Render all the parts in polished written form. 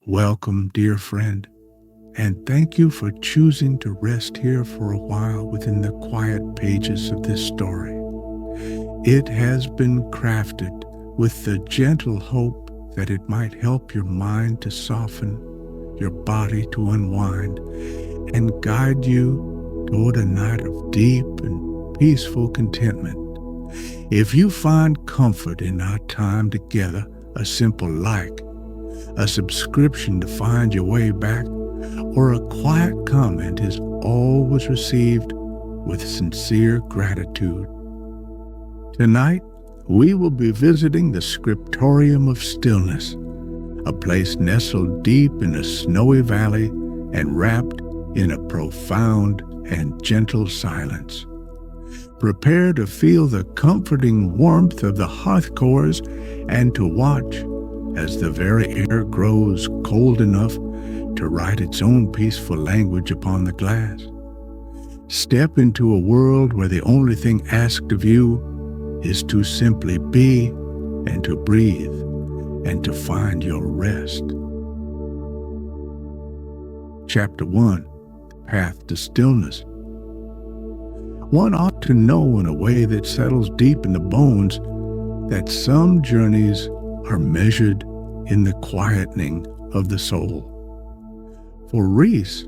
Welcome, dear friend, and thank you for choosing to rest here for a while within the quiet pages of this story. It has been crafted with the gentle hope that it might help your mind to soften, your body to unwind, and guide you toward a night of deep and peaceful contentment. If you find comfort in our time together, a simple like, a subscription to find your way back, or a quiet comment is always received with sincere gratitude. Tonight, we will be visiting the Scriptorium of Stillness, a place nestled deep in a snowy valley and wrapped in a profound and gentle silence. Prepare to feel the comforting warmth of the Hearth-Cores and to watch as the very air grows cold enough to write its own peaceful language upon the glass. Step into a world where the only thing asked of you is to simply be and to breathe and to find your rest. Chapter 1, Path to Stillness. One ought to know in a way that settles deep in the bones that some journeys are measured in the quietening of the soul. For Reese,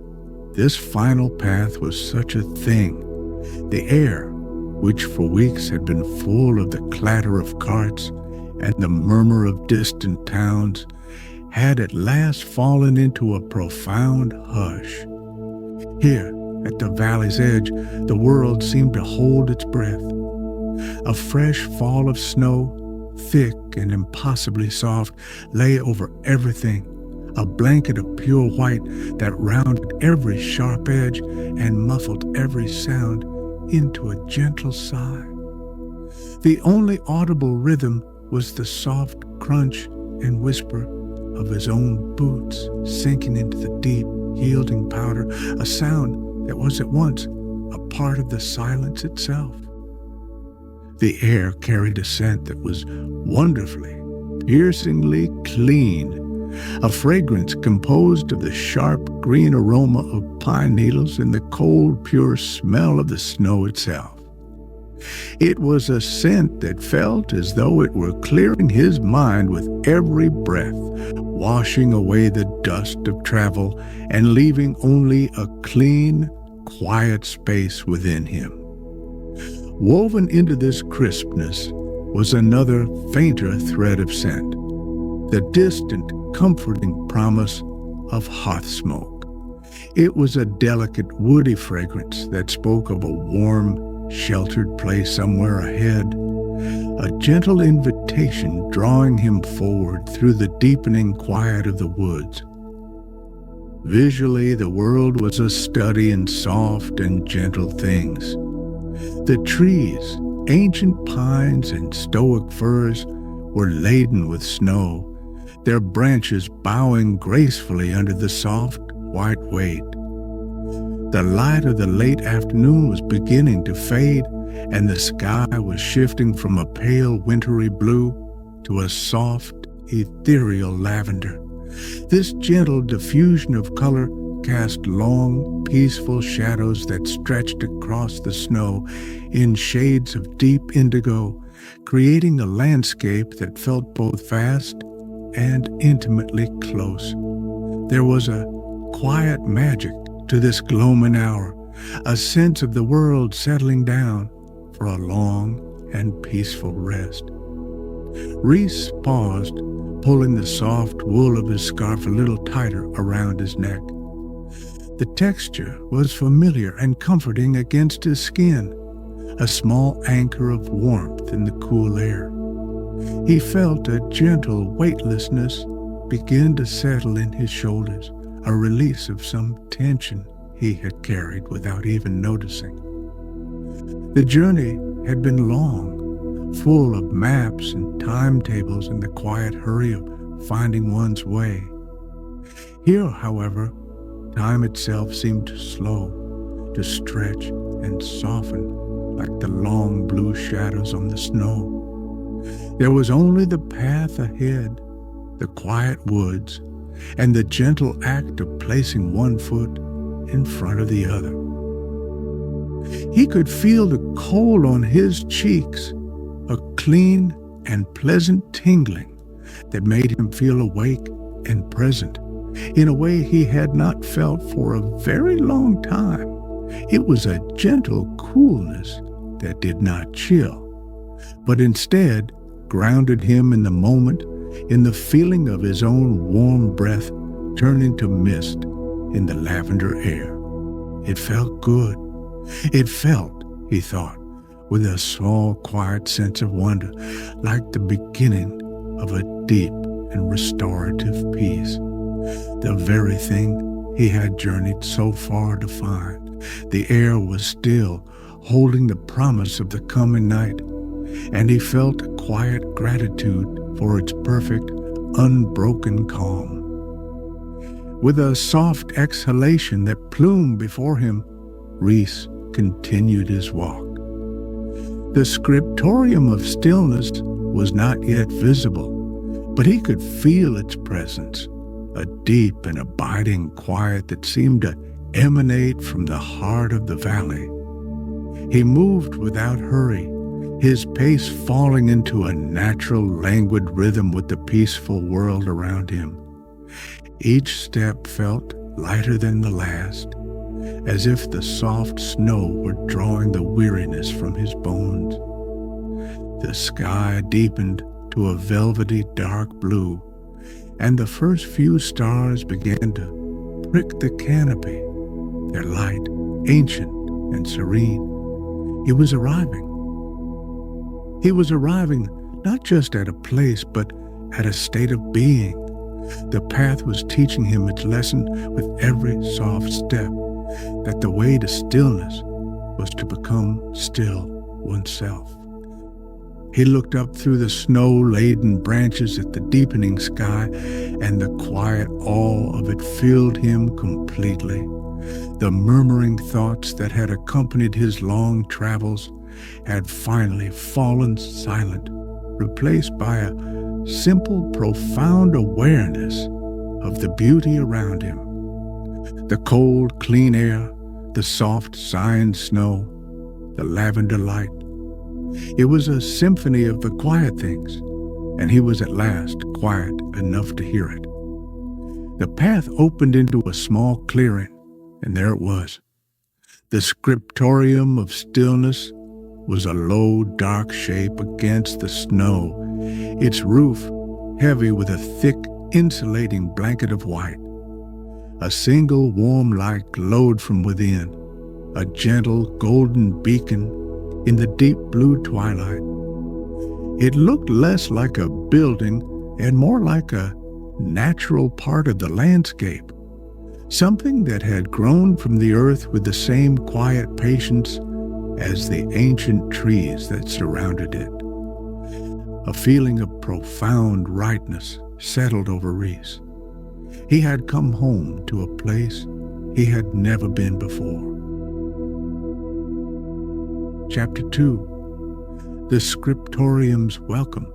this final path was such a thing. The air, which for weeks had been full of the clatter of carts and the murmur of distant towns, had at last fallen into a profound hush. Here, at the valley's edge, the world seemed to hold its breath. A fresh fall of snow, thick and impossibly soft, lay over everything, a blanket of pure white that rounded every sharp edge and muffled every sound into a gentle sigh. The only audible rhythm was the soft crunch and whisper of his own boots sinking into the deep, yielding powder, a sound that was at once a part of the silence itself. The air carried a scent that was wonderfully, piercingly clean, a fragrance composed of the sharp green aroma of pine needles and the cold, pure smell of the snow itself. It was a scent that felt as though it were clearing his mind with every breath, washing away the dust of travel and leaving only a clean, quiet space within him. Woven into this crispness was another fainter thread of scent, the distant, comforting promise of hearth smoke. It was a delicate, woody fragrance that spoke of a warm, sheltered place somewhere ahead, a gentle invitation drawing him forward through the deepening quiet of the woods. Visually, the world was a study in soft and gentle things. The trees, ancient pines and stoic firs, were laden with snow, their branches bowing gracefully under the soft, white weight. The light of the late afternoon was beginning to fade, and the sky was shifting from a pale wintry blue to a soft, ethereal lavender. This gentle diffusion of color cast long, peaceful shadows that stretched across the snow in shades of deep indigo, creating a landscape that felt both vast and intimately close. There was a quiet magic to this gloaming hour, a sense of the world settling down for a long and peaceful rest. Reese paused, pulling the soft wool of his scarf a little tighter around his neck. The texture was familiar and comforting against his skin, a small anchor of warmth in the cool air. He felt a gentle weightlessness begin to settle in his shoulders, a release of some tension he had carried without even noticing. The journey had been long, full of maps and timetables and the quiet hurry of finding one's way. Here, however, time itself seemed slow, to stretch and soften like the long blue shadows on the snow. There was only the path ahead, the quiet woods, and the gentle act of placing one foot in front of the other. He could feel the cold on his cheeks, a clean and pleasant tingling that made him feel awake and present in a way he had not felt for a very long time. It was a gentle coolness that did not chill, but instead grounded him in the moment, in the feeling of his own warm breath turning to mist in the lavender air. It felt good. It felt, he thought, with a small, quiet sense of wonder, like the beginning of a deep and restorative peace. The very thing he had journeyed so far to find. The air was still, holding the promise of the coming night, and he felt a quiet gratitude for its perfect, unbroken calm. With a soft exhalation that plumed before him, Rhys continued his walk. The Scriptorium of Stillness was not yet visible, but he could feel its presence, a deep and abiding quiet that seemed to emanate from the heart of the valley. He moved without hurry, his pace falling into a natural, languid rhythm with the peaceful world around him. Each step felt lighter than the last, as if the soft snow were drawing the weariness from his bones. The sky deepened to a velvety dark blue, and the first few stars began to prick the canopy, their light ancient and serene. He was arriving. He was arriving not just at a place, but at a state of being. The path was teaching him its lesson with every soft step, that the way to stillness was to become still oneself. He looked up through the snow-laden branches at the deepening sky, and the quiet awe of it filled him completely. The murmuring thoughts that had accompanied his long travels had finally fallen silent, replaced by a simple, profound awareness of the beauty around him. The cold, clean air, the soft, sighing snow, the lavender light. It was a symphony of the quiet things, and he was at last quiet enough to hear it. The path opened into a small clearing, and there it was. The Scriptorium of Stillness was a low, dark shape against the snow, its roof heavy with a thick, insulating blanket of white. A single warm light glowed from within, a gentle golden beacon in the deep blue twilight. It looked less like a building and more like a natural part of the landscape, something that had grown from the earth with the same quiet patience as the ancient trees that surrounded it. A feeling of profound rightness settled over Rhys. He had come home to a place he had never been before. Chapter 2. The Scriptorium's Welcome.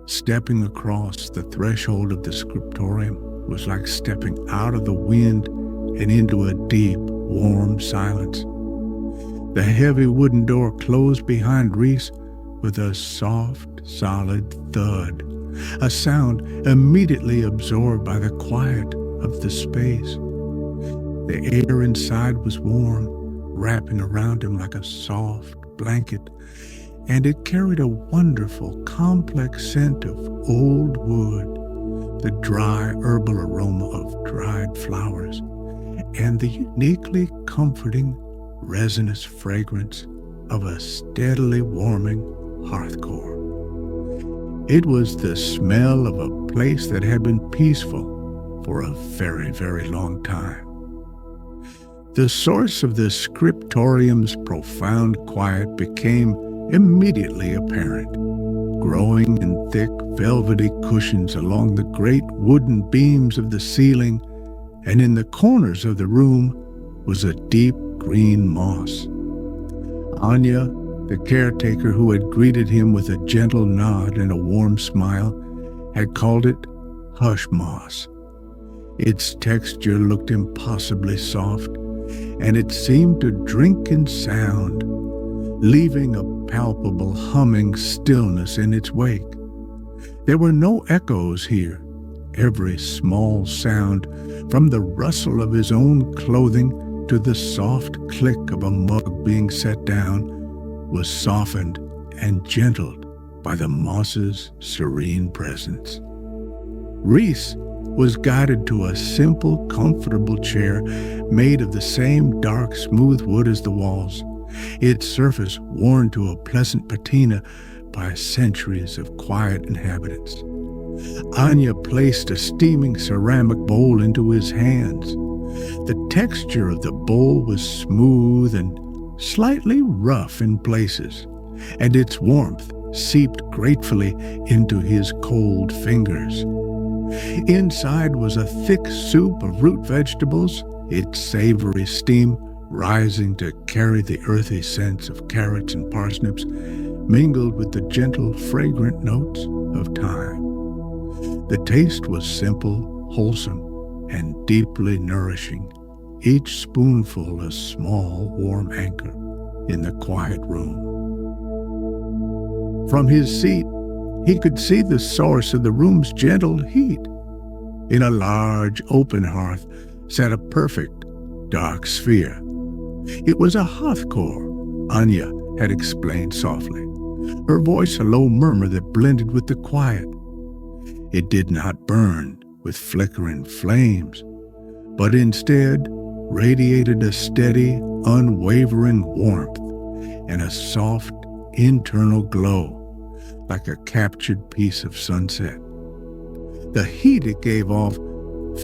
Stepping across the threshold of the Scriptorium was like stepping out of the wind and into a deep, warm silence. The heavy wooden door closed behind Rhys with a soft, solid thud, a sound immediately absorbed by the quiet of the space. The air inside was warm, wrapping around him like a soft blanket, and it carried a wonderful, complex scent of old wood, the dry herbal aroma of dried flowers, and the uniquely comforting, resinous fragrance of a steadily warming Hearth-Core. It was the smell of a place that had been peaceful for a very, very long time. The source of the Scriptorium's profound quiet became immediately apparent. Growing in thick, velvety cushions along the great wooden beams of the ceiling and in the corners of the room was a deep green moss. Anya, the caretaker who had greeted him with a gentle nod and a warm smile, had called it hush moss. Its texture looked impossibly soft, and it seemed to drink in sound, leaving a palpable humming stillness in its wake. There were no echoes here. Every small sound, from the rustle of his own clothing to the soft click of a mug being set down, was softened and gentled by the moss's serene presence. Reese was guided to a simple, comfortable chair made of the same dark, smooth wood as the walls, its surface worn to a pleasant patina by centuries of quiet inhabitants. Anya placed a steaming ceramic bowl into his hands. The texture of the bowl was smooth and slightly rough in places, and its warmth seeped gratefully into his cold fingers. Inside was a thick soup of root vegetables, its savory steam rising to carry the earthy scents of carrots and parsnips, mingled with the gentle, fragrant notes of thyme. The taste was simple, wholesome, and deeply nourishing, each spoonful a small, warm anchor in the quiet room. From his seat, he could see the source of the room's gentle heat. In a large, open hearth sat a perfect, dark sphere. It was a Hearth-Core, Anya had explained softly, her voice a low murmur that blended with the quiet. It did not burn with flickering flames, but instead radiated a steady, unwavering warmth and a soft, internal glow, like a captured piece of sunset. The heat it gave off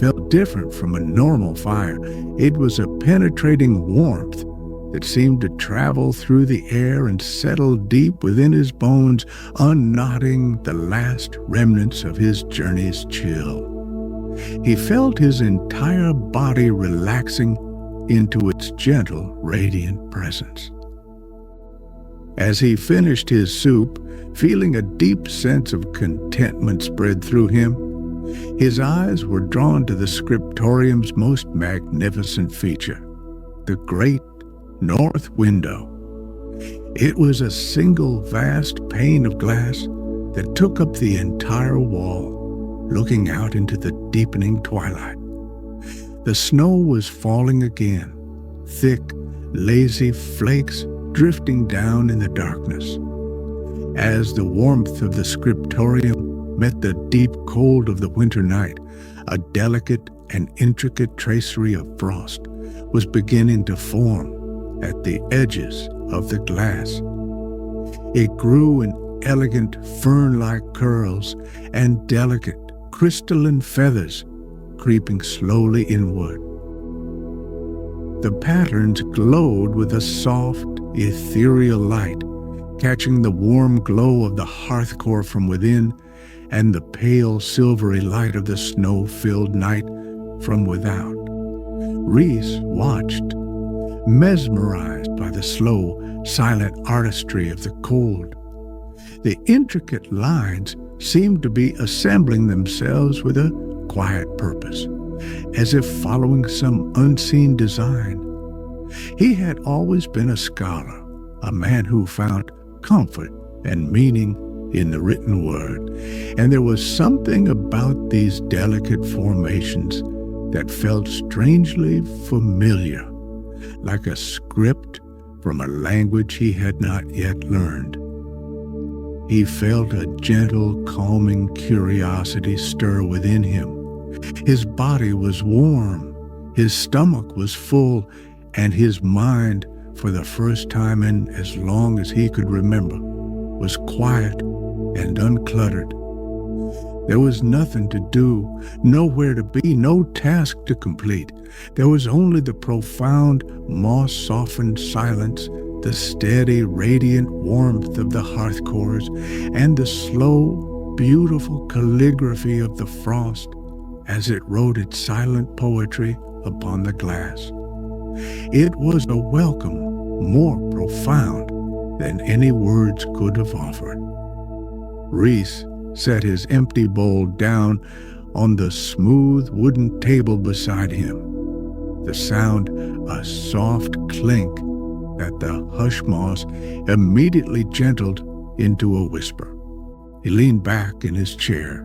felt different from a normal fire. It was a penetrating warmth that seemed to travel through the air and settle deep within his bones, unknotting the last remnants of his journey's chill. He felt his entire body relaxing into its gentle, radiant presence. As he finished his soup, feeling a deep sense of contentment spread through him, his eyes were drawn to the scriptorium's most magnificent feature, the great north window. It was a single vast pane of glass that took up the entire wall, looking out into the deepening twilight. The snow was falling again, thick, lazy flakes drifting down in the darkness. As the warmth of the scriptorium met the deep cold of the winter night, a delicate and intricate tracery of frost was beginning to form at the edges of the glass. It grew in elegant fern-like curls and delicate crystalline feathers creeping slowly inward. The patterns glowed with a soft, ethereal light, catching the warm glow of the Hearth-Core from within and the pale silvery light of the snow-filled night from without. Reese watched, mesmerized by the slow, silent artistry of the cold. The intricate lines seemed to be assembling themselves with a quiet purpose, as if following some unseen design. He had always been a scholar, a man who found comfort and meaning in the written word, and there was something about these delicate formations that felt strangely familiar, like a script from a language he had not yet learned. He felt a gentle, calming curiosity stir within him. His body was warm, his stomach was full, and his mind, for the first time in as long as he could remember, was quiet and uncluttered. There was nothing to do, nowhere to be, no task to complete. There was only the profound, moss-softened silence, the steady, radiant warmth of the Hearth-Cores, and the slow, beautiful calligraphy of the frost as it wrote its silent poetry upon the glass. It was a welcome more profound than any words could have offered. Reese set his empty bowl down on the smooth wooden table beside him. The sound, a soft clink that the hush moss immediately gentled into a whisper. He leaned back in his chair,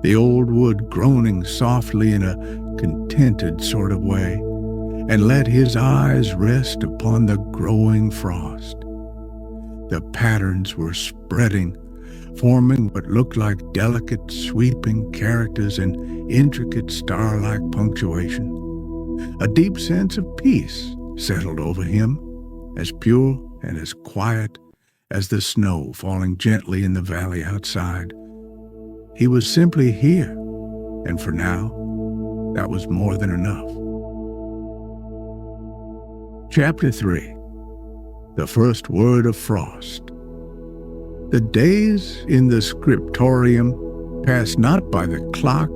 the old wood groaning softly in a contented sort of way, and let his eyes rest upon the growing frost. The patterns were spreading, forming what looked like delicate, sweeping characters and intricate star-like punctuation. A deep sense of peace settled over him, as pure and as quiet as the snow falling gently in the valley outside. He was simply here, and for now, that was more than enough. Chapter 3. The First Word of Frost. The days in the Scriptorium passed not by the clock,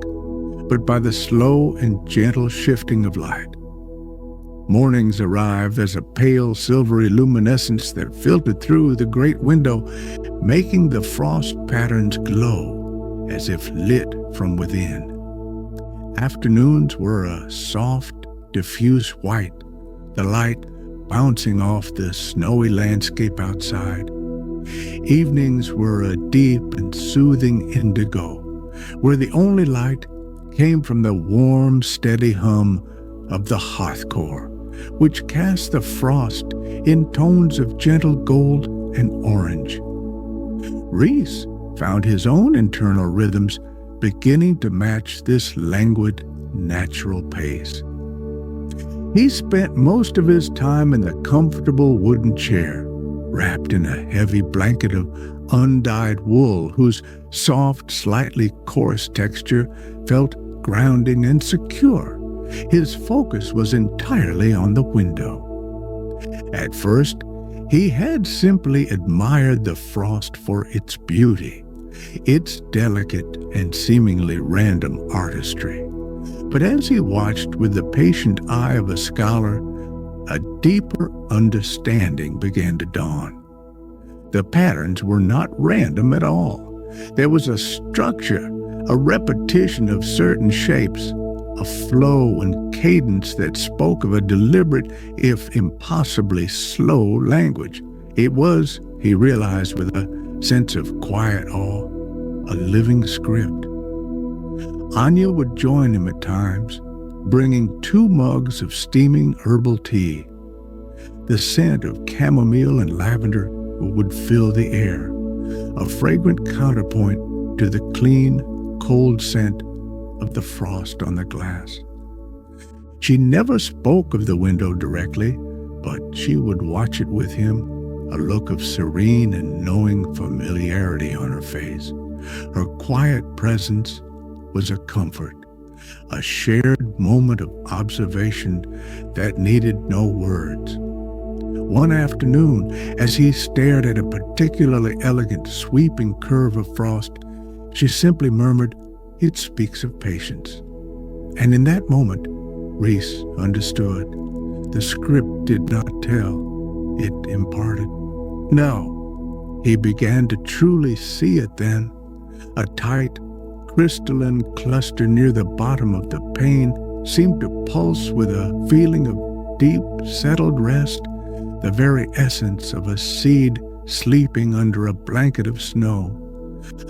but by the slow and gentle shifting of light. Mornings arrived as a pale silvery luminescence that filtered through the great window, making the frost patterns glow as if lit from within. Afternoons were a soft, diffuse white, the light bouncing off the snowy landscape outside. Evenings were a deep and soothing indigo, where the only light came from the warm, steady hum of the Hearth-Core, which cast the frost in tones of gentle gold and orange. Rhys found his own internal rhythms beginning to match this languid, natural pace. He spent most of his time in the comfortable wooden chair, wrapped in a heavy blanket of undyed wool whose soft, slightly coarse texture felt grounding and secure. His focus was entirely on the window. At first, he had simply admired the frost for its beauty, its delicate and seemingly random artistry. But as he watched with the patient eye of a scholar, a deeper understanding began to dawn. The patterns were not random at all. There was a structure, a repetition of certain shapes, a flow and cadence that spoke of a deliberate, if impossibly slow, language. It was, he realized with a sense of quiet awe, a living script. Anew would join him at times, bringing 2 mugs of steaming herbal tea. The scent of chamomile and lavender would fill the air, a fragrant counterpoint to the clean, cold scent of the frost on the glass. She never spoke of the window directly, but she would watch it with him, a look of serene and knowing familiarity on her face. Her quiet presence was a comfort, a shared moment of observation that needed no words. One afternoon, as he stared at a particularly elegant, sweeping curve of frost, she simply murmured, "It speaks of patience." And in that moment, Rhys understood. The script did not tell, it imparted. No, he began to truly see it then. A tight, crystalline cluster near the bottom of the pane seemed to pulse with a feeling of deep, settled rest, the very essence of a seed sleeping under a blanket of snow.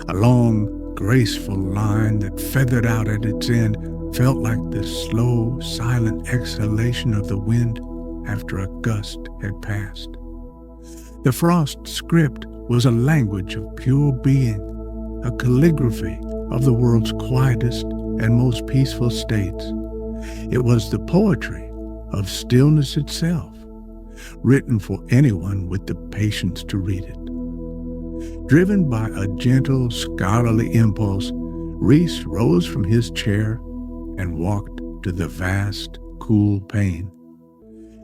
A long, graceful line that feathered out at its end felt like the slow, silent exhalation of the wind after a gust had passed. The frost script was a language of pure being, a calligraphy of the world's quietest and most peaceful states. It was the poetry of stillness itself, written for anyone with the patience to read it. Driven by a gentle, scholarly impulse, Rhys rose from his chair and walked to the vast, cool pane.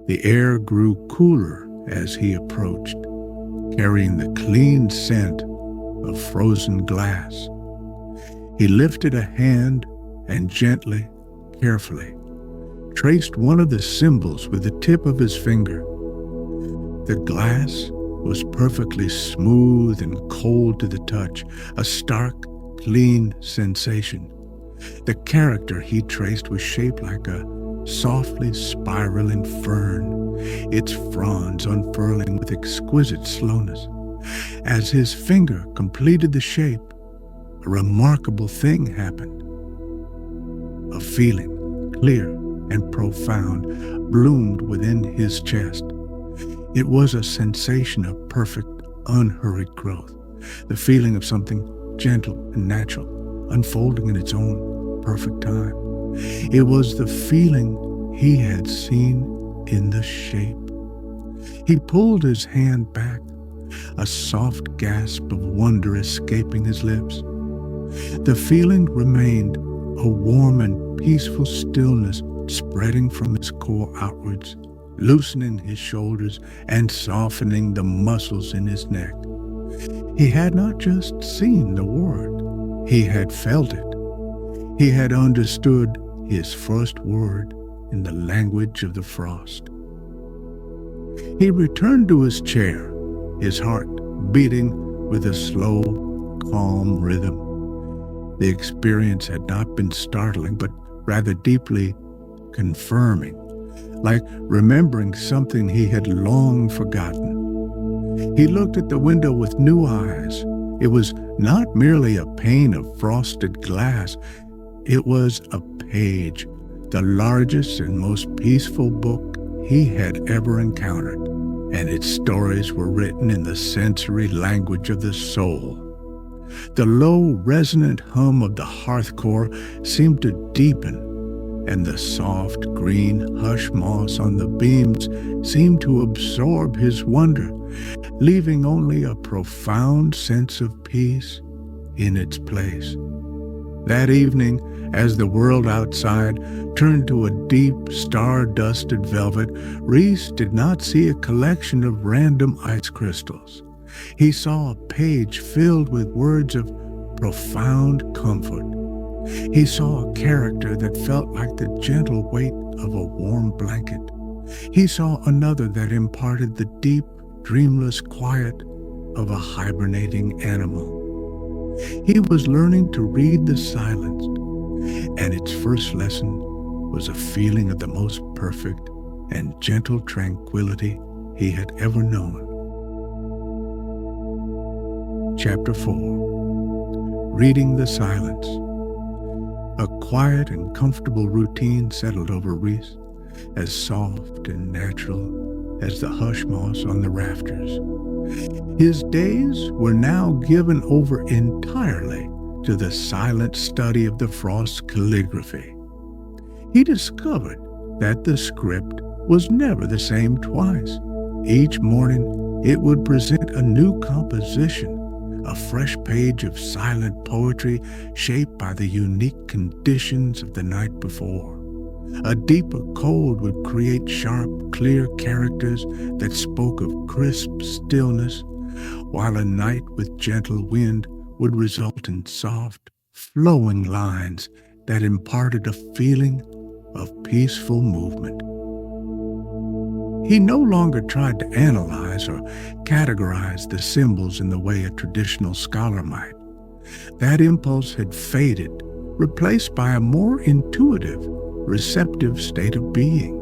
The air grew cooler as he approached, carrying the clean scent of frozen glass. He lifted a hand and gently, carefully, traced one of the symbols with the tip of his finger. The glass was perfectly smooth and cold to the touch, a stark, clean sensation. The character he traced was shaped like a softly spiraling fern, its fronds unfurling with exquisite slowness. As his finger completed the shape, a remarkable thing happened. A feeling, clear and profound, bloomed within his chest. It was a sensation of perfect, unhurried growth, the feeling of something gentle and natural, unfolding in its own perfect time. It was the feeling he had seen in the shape. He pulled his hand back, a soft gasp of wonder escaping his lips. The feeling remained, a warm and peaceful stillness spreading from his core outwards, loosening his shoulders and softening the muscles in his neck. He had not just seen the word, he had felt it. He had understood his first word in the language of the frost. He returned to his chair, his heart beating with a slow, calm rhythm. The experience had not been startling, but rather deeply confirming, like remembering something he had long forgotten. He looked at the window with new eyes. It was not merely a pane of frosted glass. It was a page, the largest and most peaceful book he had ever encountered, and its stories were written in the sensory language of the soul. The low, resonant hum of the Hearth-Core seemed to deepen, and the soft green hush moss on the beams seemed to absorb his wonder, leaving only a profound sense of peace in its place. That evening, as the world outside turned to a deep, star-dusted velvet, Reese did not see a collection of random ice crystals. He saw a page filled with words of profound comfort. He saw a character that felt like the gentle weight of a warm blanket. He saw another that imparted the deep, dreamless quiet of a hibernating animal. He was learning to read the silence, and its first lesson was a feeling of the most perfect and gentle tranquility he had ever known. Chapter 4. Reading the Silence. A quiet and comfortable routine settled over Reese, as soft and natural as the hush moss on the rafters. His days were now given over entirely to the silent study of the frost calligraphy. He discovered that the script was never the same twice. Each morning it would present a new composition, a fresh page of silent poetry shaped by the unique conditions of the night before. A deeper cold would create sharp, clear characters that spoke of crisp stillness, while a night with gentle wind would result in soft, flowing lines that imparted a feeling of peaceful movement. He no longer tried to analyze or categorize the symbols in the way a traditional scholar might. That impulse had faded, replaced by a more intuitive, receptive state of being.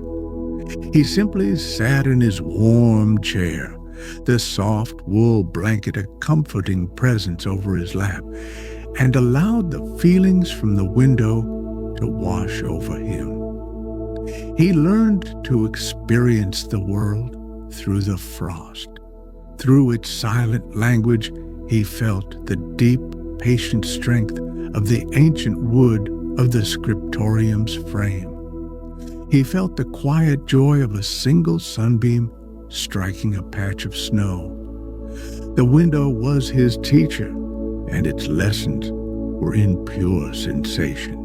He simply sat in his warm chair, the soft wool blanket a comforting presence over his lap, and allowed the feelings from the window to wash over him. He learned to experience the world through the frost. Through its silent language, he felt the deep, patient strength of the ancient wood of the Scriptorium's frame. He felt the quiet joy of a single sunbeam striking a patch of snow. The window was his teacher, and its lessons were in pure sensation.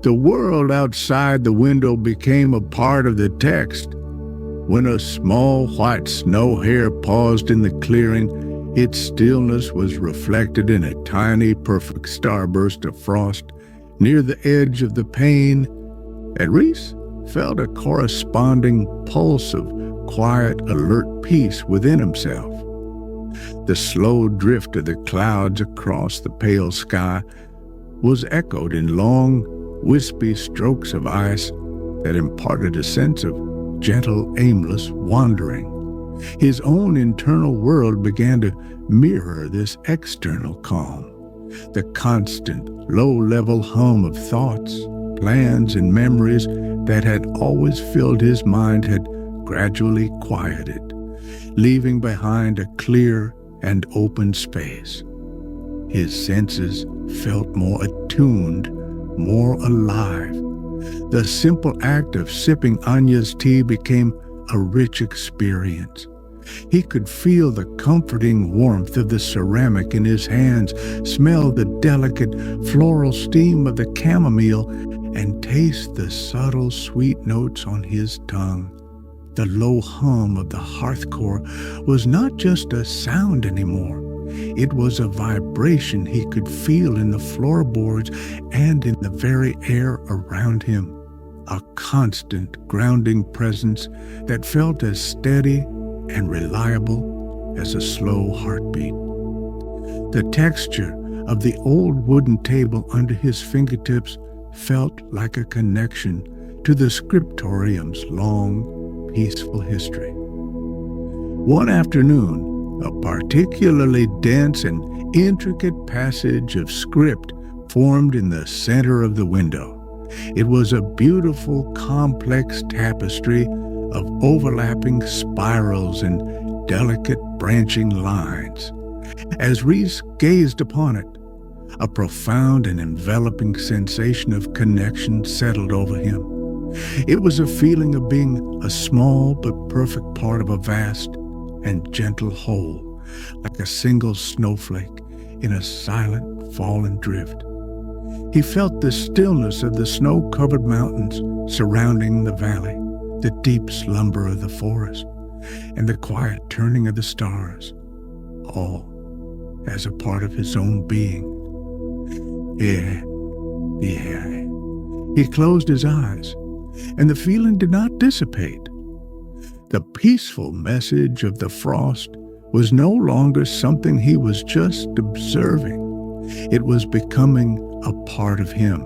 The world outside the window became a part of the text. When a small white snow hare paused in the clearing, its stillness was reflected in a tiny, perfect starburst of frost near the edge of the pane, and Reese felt a corresponding pulse of quiet, alert peace within himself. The slow drift of the clouds across the pale sky was echoed in long, wispy strokes of ice that imparted a sense of gentle, aimless wandering. His own internal world began to mirror this external calm. The constant, low-level hum of thoughts, plans, and memories that had always filled his mind had gradually quieted, leaving behind a clear and open space. His senses felt more attuned, more alive. The simple act of sipping Anya's tea became a rich experience. He could feel the comforting warmth of the ceramic in his hands, smell the delicate floral steam of the chamomile, and taste the subtle sweet notes on his tongue. The low hum of the Hearth-Core was not just a sound anymore. It was a vibration he could feel in the floorboards and in the very air around him. A constant, grounding presence that felt as steady and reliable as a slow heartbeat. The texture of the old wooden table under his fingertips felt like a connection to the scriptorium's long, peaceful history. One afternoon, a particularly dense and intricate passage of script formed in the center of the window. It was a beautiful, complex tapestry of overlapping spirals and delicate branching lines. As Reese gazed upon it, a profound and enveloping sensation of connection settled over him. It was a feeling of being a small but perfect part of a vast and gentle whole, like a single snowflake in a silent fallen drift. He felt the stillness of the snow-covered mountains surrounding the valley, the deep slumber of the forest, and the quiet turning of the stars, all as a part of his own being. Yeah. He closed his eyes, and the feeling did not dissipate. The peaceful message of the frost was no longer something he was just observing. It was becoming a part of him.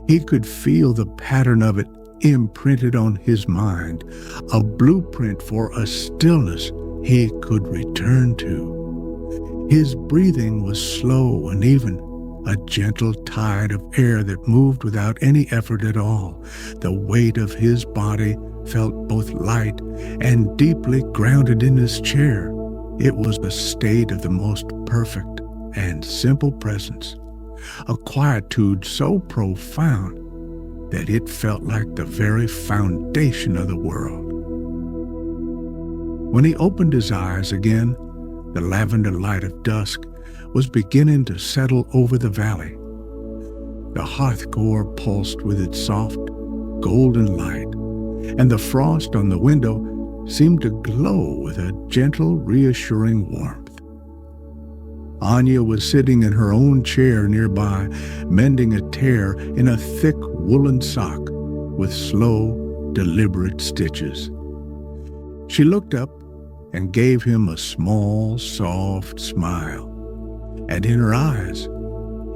He could feel the pattern of it imprinted on his mind, a blueprint for a stillness he could return to. His breathing was slow and even, a gentle tide of air that moved without any effort at all. The weight of his body felt both light and deeply grounded in his chair. It was a state of the most perfect and simple presence, a quietude so profound that it felt like the very foundation of the world. When he opened his eyes again, the lavender light of dusk was beginning to settle over the valley. The Hearth-Core pulsed with its soft, golden light, and the frost on the window seemed to glow with a gentle, reassuring warmth. Anya was sitting in her own chair nearby, mending a tear in a thick woolen sock with slow, deliberate stitches. She looked up and gave him a small, soft smile, and in her eyes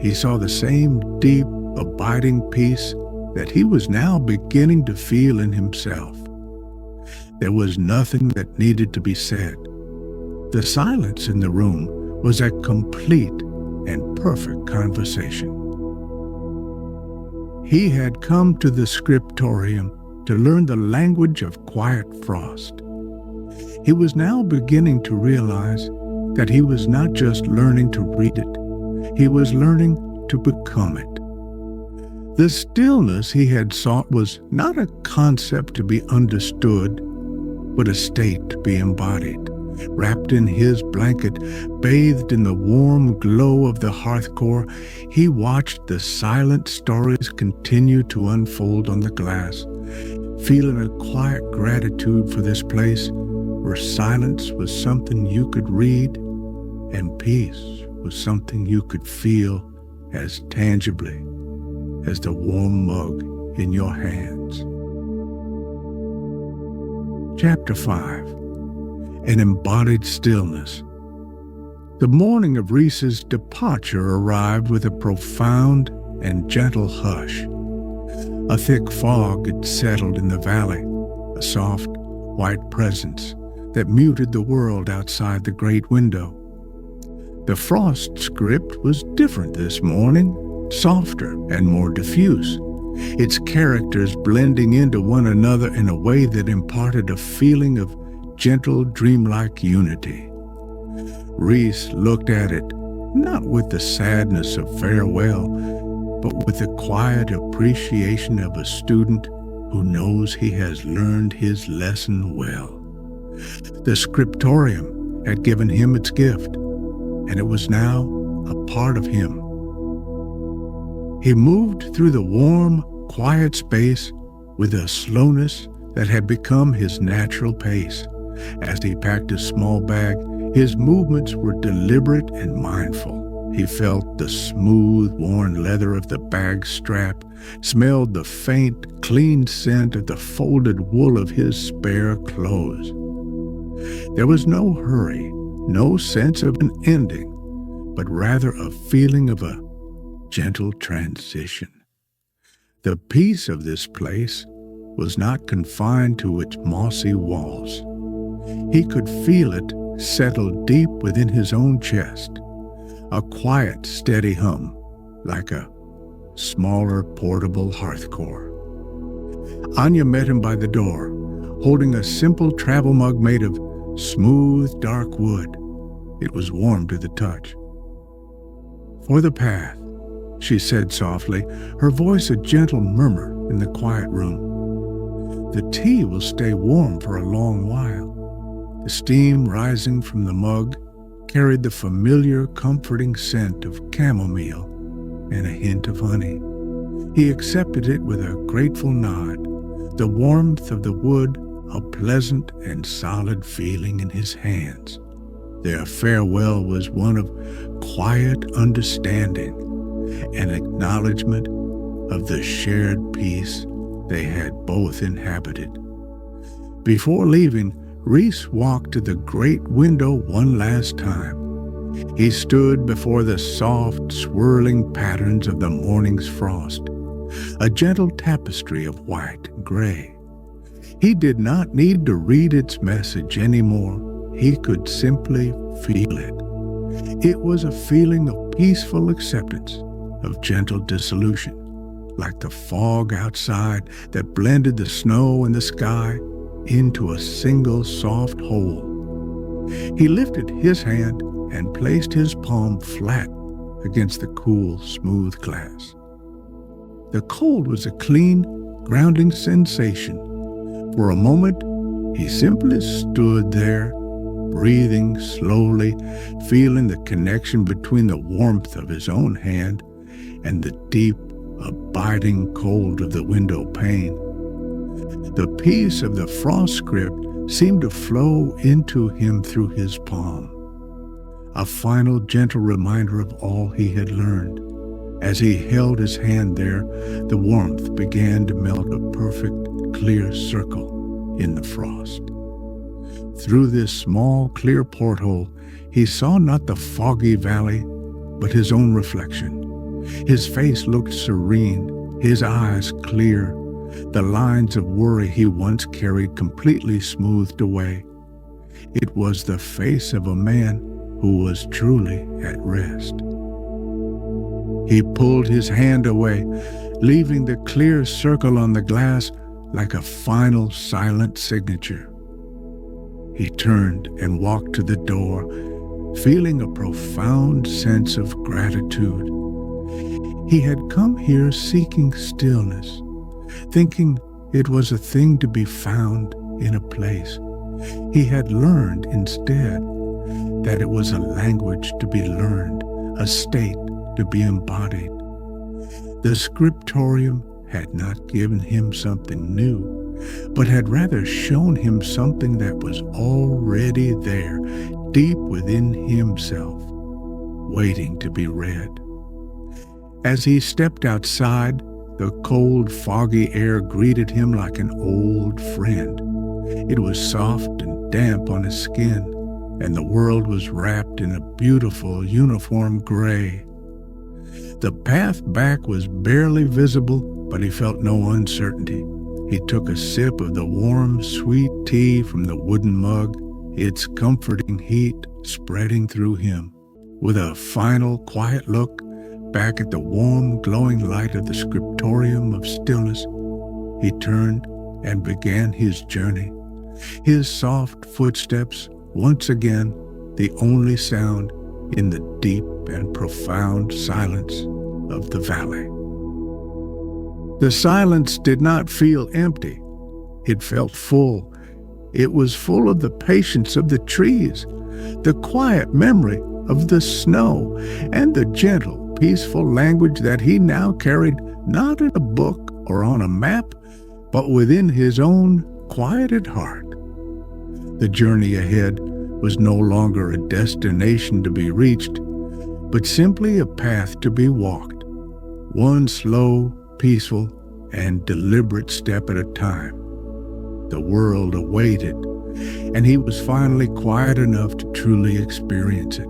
he saw the same deep, abiding peace that he was now beginning to feel in himself. There was nothing that needed to be said. The silence in the room was a complete and perfect conversation. He had come to the Scriptorium to learn the language of quiet frost. He was now beginning to realize that he was not just learning to read it, he was learning to become it. The stillness he had sought was not a concept to be understood, but a state to be embodied. Wrapped in his blanket, bathed in the warm glow of the Hearth-Core, he watched the silent stories continue to unfold on the glass, feeling a quiet gratitude for this place where silence was something you could read and peace was something you could feel as tangibly as the warm mug in your hands. Chapter 5. An Embodied Stillness. The morning of Reese's departure arrived with a profound and gentle hush. A thick fog had settled in the valley, a soft, white presence that muted the world outside the great window. The Frost script was different this morning, softer and more diffuse, its characters blending into one another in a way that imparted a feeling of gentle, dreamlike unity. Reese looked at it, not with the sadness of farewell, but with the quiet appreciation of a student who knows he has learned his lesson well. The Scriptorium had given him its gift, and it was now a part of him. He moved through the warm, quiet space with a slowness that had become his natural pace. As he packed his small bag, his movements were deliberate and mindful. He felt the smooth, worn leather of the bag strap, smelled the faint, clean scent of the folded wool of his spare clothes. There was no hurry, no sense of an ending, but rather a feeling of a gentle transition. The peace of this place was not confined to its mossy walls. He could feel it settled deep within his own chest, a quiet, steady hum, like a smaller, portable Hearth-Core. Anya met him by the door, holding a simple travel mug made of smooth, dark wood. It was warm to the touch. "For the path," she said softly, her voice a gentle murmur in the quiet room. "The tea will stay warm for a long while." The steam rising from the mug carried the familiar, comforting scent of chamomile and a hint of honey. He accepted it with a grateful nod, the warmth of the wood a pleasant and solid feeling in his hands. Their farewell was one of quiet understanding, an acknowledgement of the shared peace they had both inhabited. Before leaving, Reese walked to the great window one last time. He stood before the soft, swirling patterns of the morning's frost, a gentle tapestry of white and gray. He did not need to read its message anymore. He could simply feel it. It was a feeling of peaceful acceptance, of gentle dissolution, like the fog outside that blended the snow and the sky into a single soft whole. He lifted his hand and placed his palm flat against the cool, smooth glass. The cold was a clean, grounding sensation. For a moment, he simply stood there, breathing slowly, feeling the connection between the warmth of his own hand and the deep, abiding cold of the window pane. The peace of the frost script seemed to flow into him through his palm, a final gentle reminder of all he had learned. As he held his hand there, the warmth began to melt a perfect, clear circle in the frost. Through this small, clear porthole, he saw not the foggy valley, but his own reflection. His face looked serene, his eyes clear, the lines of worry he once carried completely smoothed away. It was the face of a man who was truly at rest. He pulled his hand away, leaving the clear circle on the glass like a final silent signature. He turned and walked to the door, feeling a profound sense of gratitude. He had come here seeking stillness, thinking it was a thing to be found in a place. He had learned instead that it was a language to be learned, a state to be embodied. The Scriptorium had not given him something new, but had rather shown him something that was already there, deep within himself, waiting to be read. As he stepped outside, the cold, foggy air greeted him like an old friend. It was soft and damp on his skin, and the world was wrapped in a beautiful uniform gray. The path back was barely visible, but he felt no uncertainty. He took a sip of the warm, sweet tea from the wooden mug, its comforting heat spreading through him. With a final quiet look back at the warm, glowing light of the Scriptorium of Stillness, he turned and began his journey. His soft footsteps, once again, the only sound in the deep and profound silence of the valley. The silence did not feel empty. It felt full. It was full of the patience of the trees, the quiet memory of the snow, and the gentle, peaceful language that he now carried not in a book or on a map, but within his own quieted heart. The journey ahead was no longer a destination to be reached, but simply a path to be walked, one slow, peaceful, and deliberate step at a time. The world awaited, and he was finally quiet enough to truly experience it.